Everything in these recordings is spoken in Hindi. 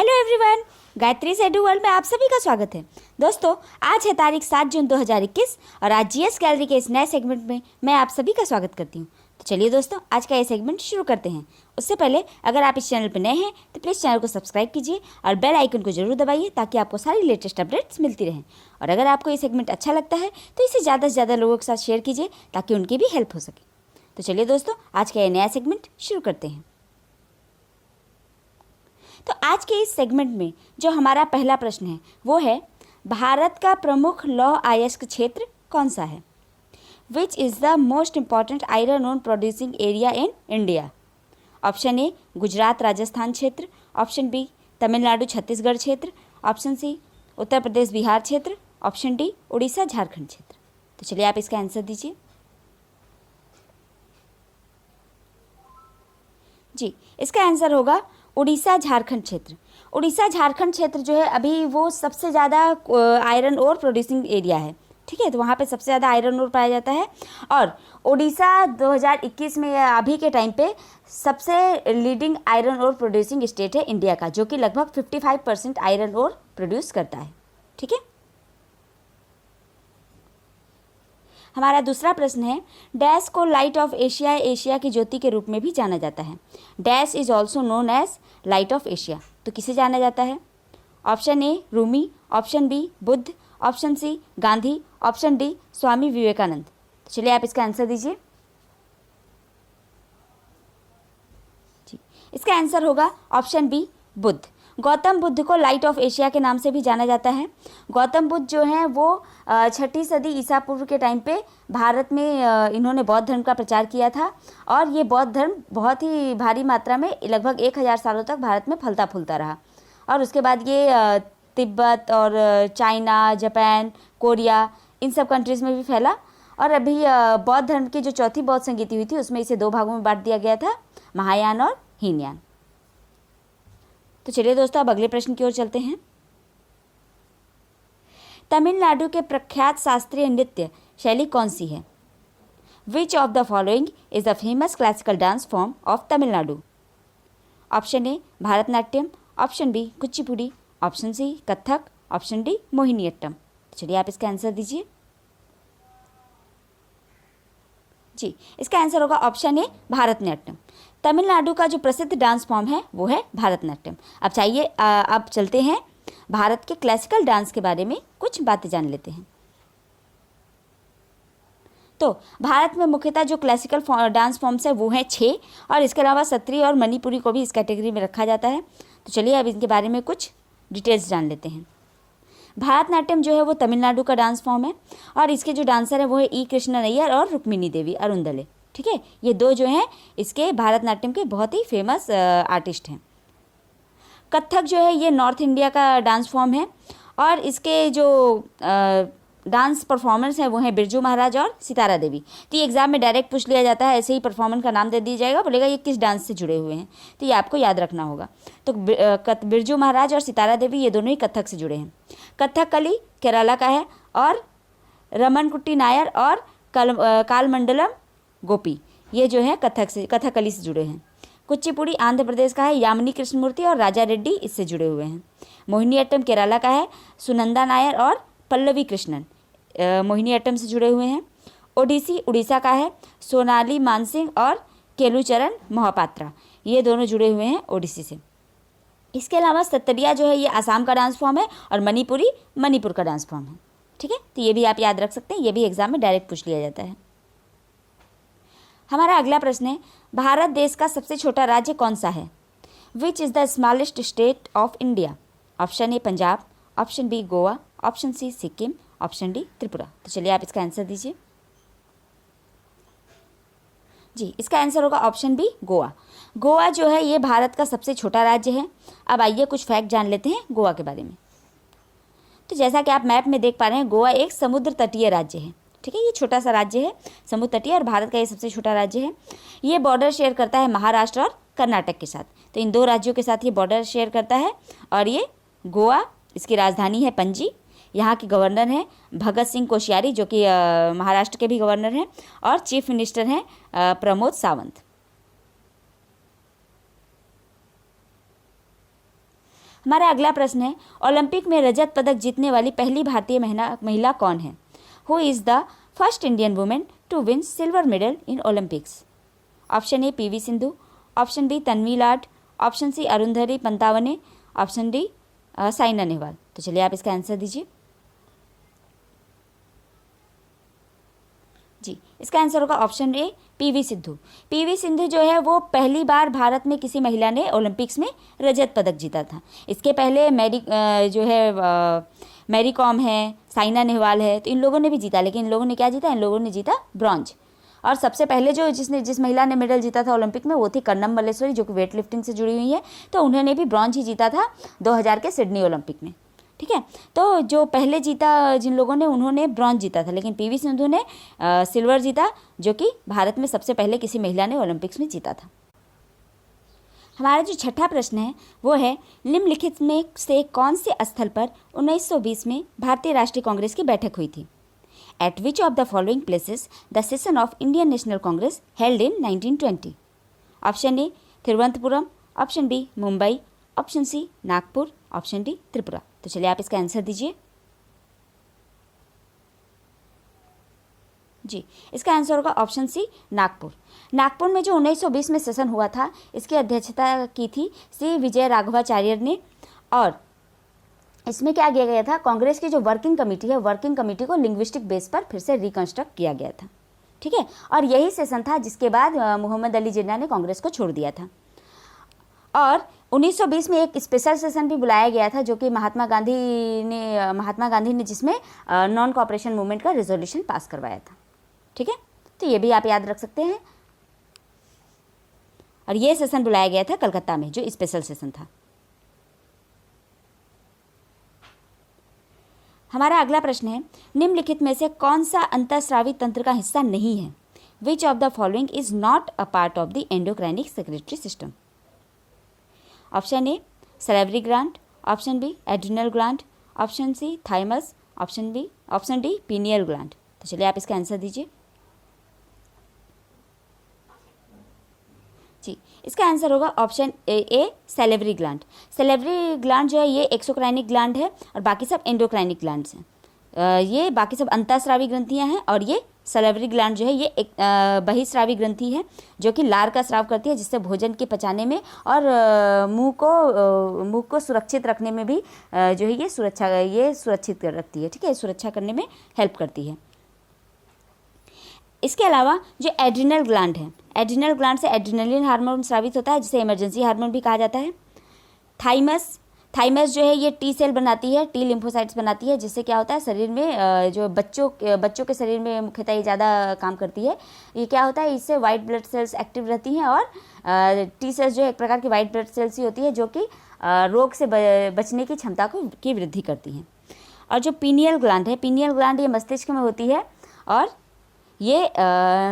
हेलो एवरीवन, गायत्री से एडू वर्ल्ड में आप सभी का स्वागत है। दोस्तों, आज है तारीख 7 जून 2021 और आज जीएस गैलरी के इस नए सेगमेंट में मैं आप सभी का स्वागत करती हूँ। तो चलिए दोस्तों, आज का ये सेगमेंट शुरू करते हैं। उससे पहले अगर आप इस चैनल पर नए हैं तो प्लीज़ चैनल को सब्सक्राइब कीजिए और बेल आइकन को जरूर दबाइए ताकि आपको सारी लेटेस्ट अपडेट्स मिलती रहें। और अगर आपको ये सेगमेंट अच्छा लगता है तो इसे ज़्यादा से ज़्यादा लोगों के साथ शेयर कीजिए ताकि उनकी भी हेल्प हो सके। तो चलिए दोस्तों, आज का ये नया सेगमेंट शुरू करते हैं। तो आज के इस सेगमेंट में जो हमारा पहला प्रश्न है वो है, भारत का प्रमुख लौह अयस्क क्षेत्र कौन सा है? Which is the most important iron ore producing area in India? Option A Gujarat Rajasthan क्षेत्र, ऑप्शन बी तमिलनाडु छत्तीसगढ़ क्षेत्र, ऑप्शन सी उत्तर प्रदेश बिहार क्षेत्र, ऑप्शन डी उड़ीसा झारखंड क्षेत्र। तो चलिए आप इसका आंसर दीजिए। जी, इसका आंसर होगा उड़ीसा झारखंड क्षेत्र। उड़ीसा झारखंड क्षेत्र जो है अभी वो सबसे ज़्यादा आयरन ओर प्रोड्यूसिंग एरिया है। ठीक है, तो वहाँ पे सबसे ज़्यादा आयरन ओर पाया जाता है और उड़ीसा 2021 में या अभी के टाइम पे सबसे leading iron ore producing state है इंडिया का, जो कि लगभग 55% आयरन ओर प्रोड्यूस करता है। ठीक है, हमारा दूसरा प्रश्न है, डैश को लाइट ऑफ एशिया एशिया की ज्योति के रूप में भी जाना जाता है। Dash is also known as light of Asia. तो किसे जाना जाता है? Option A Rumi, option B Buddha, option C Gandhi, option D Swami Vivekananda. तो चलिए आप इसका आंसर दीजिए। जी, इसका आंसर होगा ऑप्शन बी बुद्ध। गौतम बुद्ध को लाइट ऑफ एशिया के नाम से भी जाना जाता है। गौतम बुद्ध जो हैं वो 6ठी सदी ईसा पूर्व के टाइम पे भारत में इन्होंने बौद्ध धर्म का प्रचार किया था और ये बौद्ध धर्म बहुत ही भारी मात्रा में लगभग 1000 सालों तक भारत में फलता फूलता रहा और उसके बाद ये तिब्बत और चाइना, जापान, कोरिया इन सब कंट्रीज़ में भी फैला और अभी बौद्ध धर्म की जो चौथी बौद्ध संगीति हुई थी उसमें इसे 2 भागों में बांट दिया गया था, महायान और हीनयान। तो चलिए दोस्तों, अब अगले प्रश्न की ओर चलते हैं। तमिलनाडु के प्रख्यात शास्त्रीय नृत्य शैली कौन सी है? Which of the following is the famous classical dance form of Tamil Nadu? Option A Bharatanatyam, option B Kuchipudi, option C Kathak, option D Mohiniyattam. चलिए आप इसका आंसर दीजिए। जी, इसका आंसर होगा ऑप्शन ए भारतनाट्यम। तमिलनाडु का जो प्रसिद्ध डांस फॉर्म है वो है भारतनाट्यम। अब चाहिए अब चलते हैं भारत के क्लासिकल डांस के बारे में कुछ बातें जान लेते हैं। तो भारत में मुख्यतः जो क्लासिकल डांस फॉर्म्स है वो हैं 6 और इसके अलावा सत्रिय और मणिपुरी को भी इस कैटेगरी में रखा जाता है। तो चलिए अब इनके बारे में कुछ डिटेल्स जान लेते हैं। भारतनाट्यम जो है वो तमिलनाडु का डांस फॉर्म है और इसके जो डांसर है वो है ई कृष्णा नैयर और रुक्मिणी देवी अरुंदले। ठीक है, ये 2 जो हैं इसके भारतनाट्यम के बहुत ही फेमस आर्टिस्ट हैं। कथक जो है ये नॉर्थ इंडिया का डांस फॉर्म है और इसके जो डांस परफॉर्मर्स हैं वो हैं बिरजू महाराज और सितारा देवी। तो ये एग्जाम में डायरेक्ट पूछ लिया जाता है, ऐसे ही परफॉर्मर का नाम दे दिया जाएगा, बोलेगा ये किस डांस से जुड़े हुए हैं, तो ये आपको याद रखना होगा। तो बिरजू महाराज और सितारा देवी ये दोनों ही कथक से जुड़े हैं। कथकली केरला का है और रमनकुट्टी नायर और कालमंडलम गोपी ये जो है कथकली से जुड़े हैं। कुचिपुड़ी आंध्र प्रदेश का है, यामिनी कृष्णमूर्ति और राजा रेड्डी इससे जुड़े हुए हैं। मोहिनीअट्टम केरला का है, सुनंदा नायर और पल्लवी कृष्णन मोहिनीअट्टम से जुड़े हुए हैं। ओडिसी उड़ीसा का है, सोनाली मानसिंह और केलुचरण मोहपात्रा ये दोनों जुड़े हुए हैं ओडिसी से। इसके अलावा सत्तरिया जो है ये आसाम का डांस फॉर्म है और मणिपुरी मणिपुर का डांस फॉर्म है। ठीक है, तो ये भी आप याद रख सकते हैं, ये भी एग्जाम में डायरेक्ट पूछ लिया जाता है। हमारा अगला प्रश्न है, भारत देश का सबसे छोटा राज्य कौन सा है? Which is the smallest state of India? Option A Punjab, option B Goa, option C Sikkim, option D Tripura. तो चलिए आप इसका आंसर दीजिए। जी, इसका आंसर होगा ऑप्शन बी गोवा। गोवा जो है ये भारत का सबसे छोटा राज्य है। अब आइए कुछ फैक्ट जान लेते हैं गोवा के बारे में। तो जैसा कि आप मैप में देख पा रहे हैं, गोवा एक समुद्र तटीय राज्य है। ठीक है, ये छोटा सा राज्य है, समुद्र तटीय और भारत का ये सबसे छोटा राज्य है। ये बॉर्डर शेयर करता है महाराष्ट्र और कर्नाटक के साथ। तो इन 2 राज्यों के साथ ये बॉर्डर शेयर करता है और ये गोवा, इसकी राजधानी है पणजी। यहाँ के गवर्नर हैं भगत सिंह कोश्यारी जो कि महाराष्ट्र के भी गवर्नर हैं और चीफ मिनिस्टर हैं प्रमोद सावंत। हमारा अगला प्रश्न है, ओलंपिक में रजत पदक जीतने वाली पहली भारतीय महिला कौन है? Who is the first Indian women to win silver medal in Olympics? Option A PV Sindhu, option B Tanvi Lad, option C Arundhati Pantawane, option D Saina Nehwal. तो चलिए आप इसका आंसर दीजिए। जी, इसका आंसर होगा option A PV Sindhu. PV Sindhu जो है वो पहली बार भारत में किसी महिला ने ओलंपिक्स में रजत पदक जीता था। इसके पहले मैरी कॉम है, साइना नेहवाल है, तो इन लोगों ने भी जीता, लेकिन इन लोगों ने क्या जीता? इन लोगों ने जीता ब्रॉन्ज। और सबसे पहले जिस महिला ने मेडल जीता था ओलंपिक में वो थी कर्णम मल्लेश्वरी, जो कि वेट लिफ्टिंग से जुड़ी हुई है, तो उन्होंने भी ब्रॉन्ज ही जीता था 2000 के सिडनी ओलंपिक में। ठीक है, तो जो पहले जीता जिन लोगों ने, उन्होंने ब्रॉन्ज जीता था, लेकिन पीवी सिंधु ने सिल्वर जीता, जो कि भारत में सबसे पहले किसी महिला ने ओलंपिक्स में जीता था। हमारा जो छठा प्रश्न है वो है, निम्नलिखित में से कौन से स्थल पर 1920 में भारतीय राष्ट्रीय कांग्रेस की बैठक हुई थी? At which of the following places the session of Indian National Congress held in 1920? Option A Thiruvananthapuram, option B Mumbai, option C Nagpur, option D Tripura. तो चलिए आप इसका आंसर दीजिए। जी, इसका आंसर होगा ऑप्शन सी नागपुर। नागपुर में जो 1920 में सेशन हुआ था, इसकी अध्यक्षता की थी श्री विजय राघवाचार्य ने, और इसमें क्या किया गया था? कांग्रेस की जो वर्किंग कमेटी है, वर्किंग कमेटी को लिंग्विस्टिक बेस पर फिर से रिकंस्ट्रक्ट किया गया था। ठीक है, और यही सेशन था जिसके बाद मोहम्मद अली जिन्ना ने कांग्रेस को छोड़ दिया था। और 1920 में एक स्पेशल सेशन भी बुलाया गया था, जो कि महात्मा गांधी ने जिसमें नॉन कॉपरेशन मूवमेंट का रेजोल्यूशन पास करवाया था। ठीक है, तो ये भी आप याद रख सकते हैं। और ये सेशन बुलाया गया था कलकत्ता में, जो स्पेशल सेशन था। हमारा अगला प्रश्न है, निम्नलिखित में से कौन सा अंतःस्रावी तंत्र का हिस्सा नहीं है? Which of the following is not a part of the endocrine secretory system? Option A salivary gland, option B adrenal gland, option C thymus, option D pineal gland. तो चलिए आप इसका आंसर दीजिए। जी, इसका आंसर होगा option A salivary gland. Salivary gland जो है ये एक्सोक्राइनिक ग्लैंड है, और बाकी सब एंडोक्राइनिक ग्लैंड्स हैं। ये बाकी सब अंतःस्रावी ग्रंथियां हैं, और ये सैलिवरी ग्लैंड जो है ये एक बहिस्रावी ग्रंथि है, जो कि लार का स्राव करती है, जिससे भोजन के पचाने में और मुंह को सुरक्षित रखने में भी जो है ये सुरक्षित रखती है। ठीक है, सुरक्षा करने में हेल्प करती है। इसके अलावा जो एड्रिनल ग्लैंड है, एड्रिनल ग्लैंड से एड्रिनलिन हार्मोन स्रावित होता है, जिसे इमरजेंसी हार्मोन भी कहा जाता है। थाइमस जो है ये टी सेल बनाती है, टी लिम्फोसाइट्स बनाती है, जिससे क्या होता है शरीर में जो बच्चों के शरीर में मुख्यतः ये ज़्यादा काम करती है। ये क्या होता है, इससे वाइट ब्लड सेल्स एक्टिव रहती हैं, और टी सेल्स जो है एक प्रकार की वाइट ब्लड सेल्स ही होती है, जो कि रोग से बचने की क्षमता की वृद्धि करती हैं। और जो पीनियल ग्लैंड है, पीनियल ग्लैंड ये मस्तिष्क में होती है, और ये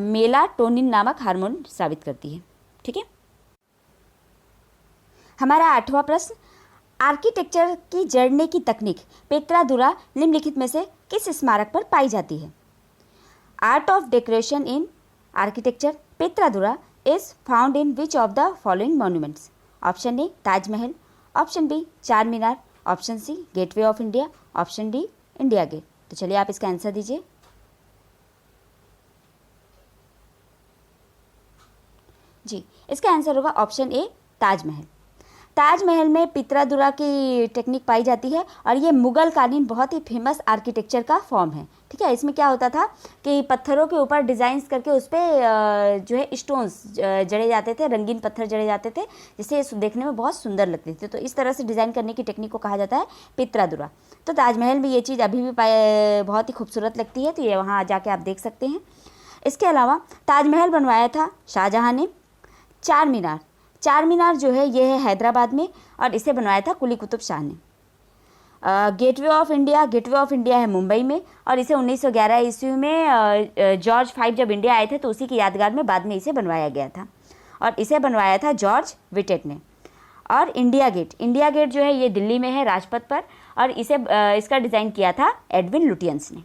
मेलाटोनिन नामक हार्मोन स्रावित करती है। ठीक है, हमारा आठवां प्रश्न, आर्किटेक्चर की जड़ने की तकनीक पेत्रादुरा निम्नलिखित में से किस स्मारक पर पाई जाती है? Art of decoration in architecture pietra dura is found in which of the following monuments? Option A Taj Mahal, option B Char Minar, option C Gateway of India, option D India Gate. तो चलिए आप इसका आंसर दीजिए। जी, इसका आंसर होगा ऑप्शन ए ताजमहल। ताजमहल में पित्रादुरा की टेक्निक पाई जाती है, और ये मुगल कालीन बहुत ही फेमस आर्किटेक्चर का फॉर्म है। ठीक है, इसमें क्या होता था कि पत्थरों के ऊपर डिज़ाइंस करके उस पर जो है स्टोन्स जड़े जाते थे, रंगीन पत्थर जड़े जाते थे, जिससे देखने में बहुत सुंदर लगते थे। तो इस तरह से डिज़ाइन करने की टेक्निक को कहा जाता है पित्रादुरा। तो ताजमहल में ये चीज़ अभी भी बहुत ही खूबसूरत लगती है, तो ये वहाँ जाके आप देख सकते हैं। इसके अलावा ताजमहल बनवाया था शाहजहाँ ने। चार मीनार जो है ये है हैदराबाद में, और इसे बनवाया था कुली कुतुब शाह ने। गेटवे ऑफ इंडिया है मुंबई में, और इसे 1911 ईस्वी में जॉर्ज 5 जब इंडिया आए थे तो उसी की यादगार में बाद में इसे बनवाया गया था, और इसे बनवाया था जॉर्ज विटेट ने। और इंडिया गेट जो है ये दिल्ली में है राजपथ पर, और इसका डिज़ाइन किया था एडविन लुटियंस ने।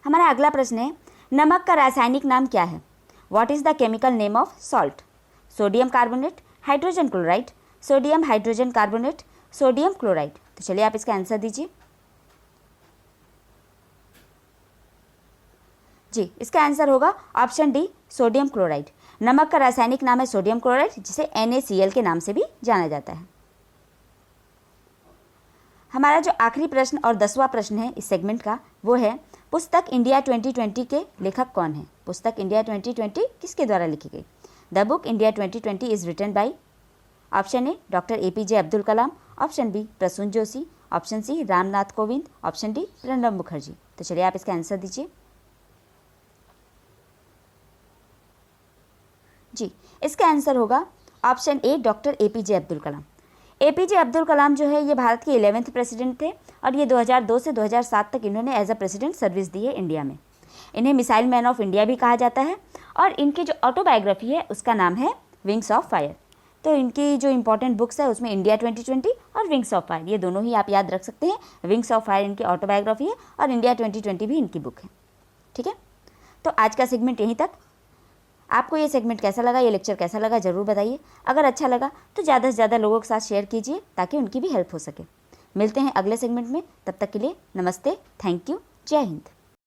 हमारा अगला प्रश्न है, नमक का रासायनिक नाम क्या है? What is the chemical name of salt? Sodium carbonate, hydrogen chloride, sodium hydrogen carbonate, sodium chloride. तो चलिए आप इसका आंसर दीजिए। जी, इसका आंसर होगा ऑप्शन डी, सोडियम क्लोराइड। नमक का रासायनिक नाम है सोडियम क्लोराइड, जिसे NaCl के नाम से भी जाना जाता है। हमारा जो आखिरी प्रश्न और 10वां प्रश्न है इस सेगमेंट का, वो है पुस्तक इंडिया 2020 के लेखक कौन है? पुस्तक इंडिया 2020 किसके द्वारा लिखी गई? The book India 2020 is written by option A doctor APJ Abdul Kalam, option B Prasoon Joshi, option C Ramnath Kovind, option D Pranab Mukherjee. तो चलिए आप इसका आंसर दीजिए। जी, इसका आंसर होगा option A doctor APJ Abdul Kalam. APJ Abdul Kalam जो है ये भारत के 11वें प्रेसिडेंट थे और ये 2002 से 2007 तक इन्होंने एज अ प्रेसिडेंट सर्विस दी है इंडिया में। इन्हें मिसाइल मैन ऑफ इंडिया भी कहा जाता है और इनकी जो ऑटोबायोग्राफी है उसका नाम है विंग्स ऑफ फायर। तो इनकी जो इंपॉर्टेंट बुक्स है उसमें इंडिया 2020 और विंग्स ऑफ फायर, ये दोनों ही आप याद रख सकते हैं। विंग्स ऑफ फायर इनकी ऑटोबायोग्राफी है और इंडिया 2020 भी इनकी बुक है। ठीक है, तो आज का सेगमेंट यहीं तक। आपको ये सेगमेंट कैसा लगा, ये लेक्चर कैसा लगा, ज़रूर बताइए। अगर अच्छा लगा तो ज़्यादा से ज़्यादा लोगों के साथ शेयर कीजिए ताकि उनकी भी हेल्प हो सके। मिलते हैं अगले सेगमेंट में, तब तक के लिए नमस्ते, थैंक यू, जय हिंद।